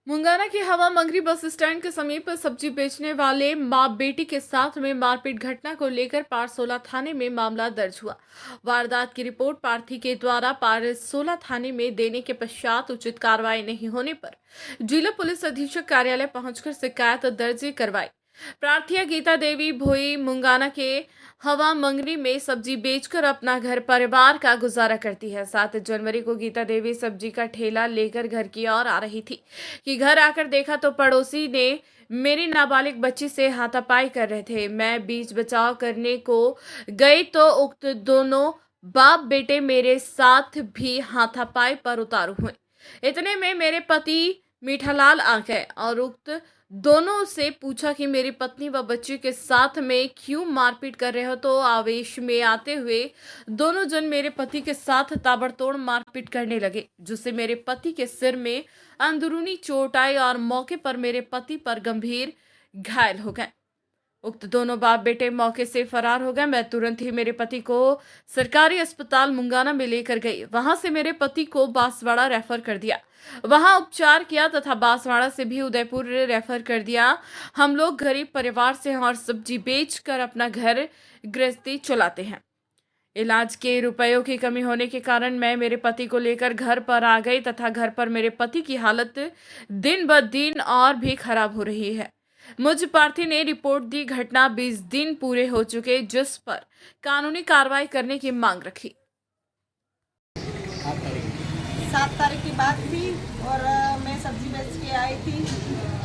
मुंगाना के हवा Mangri bus stand के समीप सब्जी बेचने वाले मां बेटी के साथ में मारपीट घटना को लेकर पारसोला थाने में मामला दर्ज हुआ। वारदात की रिपोर्ट प्रार्थी के द्वारा पारसोला थाने में देने के पश्चात उचित कार्रवाई नहीं होने पर जिला पुलिस अधीक्षक कार्यालय पहुंचकर शिकायत दर्ज करवाई। प्रार्थिया गीता देवी भोई मुंगाना के हवा मंगरी में सब्जी बेचकर अपना घर परिवार का गुजारा करती है। 7 जनवरी को गीता देवी सब्जी का ठेला लेकर घर की ओर आ रही थी कि घर आकर देखा तो पड़ोसी ने मेरी नाबालिग बच्ची से हाथापाई कर रहे थे। मैं बीच बचाव करने को गई तो उक्त दोनों बाप बेटे मेरे साथ भी हाथापाई पर उतारू हुए। इतने में मेरे पति मीठालाल आ गए और उक्त दोनों से पूछा कि मेरी पत्नी व बच्ची के साथ में क्यों मारपीट कर रहे हो। तो आवेश में आते हुए दोनों जन मेरे पति के साथ ताबड़तोड़ मारपीट करने लगे, जिससे मेरे पति के सिर में अंदरूनी चोट आई और मौके पर मेरे पति पर गंभीर घायल हो गए। उक्त दोनों बाप बेटे मौके से फरार हो गए। मैं तुरंत ही मेरे पति को सरकारी अस्पताल मुंगाना में लेकर गई। वहां से मेरे पति को बांसवाड़ा रेफर कर दिया, वहां उपचार किया तथा बांसवाड़ा से भी उदयपुर रेफर कर दिया। हम लोग गरीब परिवार से हैं और सब्जी बेचकर अपना घर गृहस्थी चलाते हैं। इलाज के रुपयों की कमी होने के कारण मैं मेरे पति को लेकर घर पर आ गई तथा घर पर मेरे पति की हालत दिन ब दिन और भी खराब हो रही है। मुझ प्रार्थी ने रिपोर्ट दी। घटना 20 दिन पूरे हो चुके, जिस पर कानूनी कार्रवाई करने की मांग रखी। 7 तारीख की बात थी और मैं सब्जी बेच के आई थी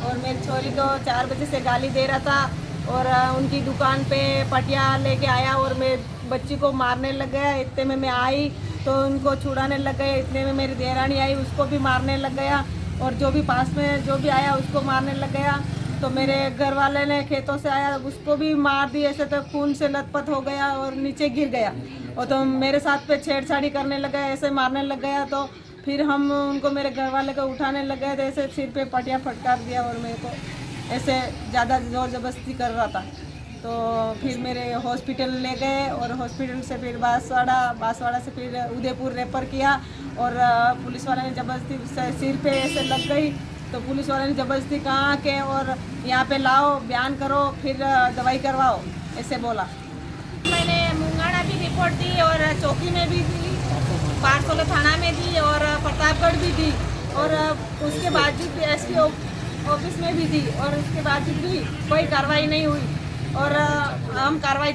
और मेरी छोरी को 4 बजे से गाली दे रहा था और उनकी दुकान पे पटिया लेके आया और मेरे बच्ची को मारने लग गया। इतने में मैं आई तो उनको छुड़ाने लग गए। इतने में मेरी देरानी आई, उसको भी मारने लग गया और जो भी पास में जो भी आया उसको मारने लग गया। तो मेरे घर वाले ने खेतों से आया, उसको भी मार दी। ऐसे तो खून से लथपथ हो गया और नीचे गिर गया। और तो मेरे साथ पे छेड़छाड़ी करने लग गया, ऐसे मारने लग गया। तो फिर हम उनको मेरे घर वाले को उठाने लग गए, तो ऐसे सिर पे पटिया फटकार दिया और मेरे को ऐसे ज़्यादा ज़ोर ज़बरदस्ती कर रहा था। तो फिर मेरे हॉस्पिटल ले गए और हॉस्पिटल से फिर बांसवाड़ा से फिर उदयपुर रेफर किया और पुलिस वाले ने ज़बरदस्ती सिर पे ऐसे लग गई। तो पुलिस वाले ने ज़बरदस्ती कहा कि और यहाँ पे लाओ, बयान करो, फिर दवाई करवाओ, ऐसे बोला। मैंने मुंगाना भी रिपोर्ट दी और चौकी में भी दी, पारसोला थाना में दी और प्रतापगढ़ भी दी और उसके बावजूद भी एसपी ऑफिस में भी दी और उसके बावजूद भी कोई कार्रवाई नहीं हुई और हम कार्रवाई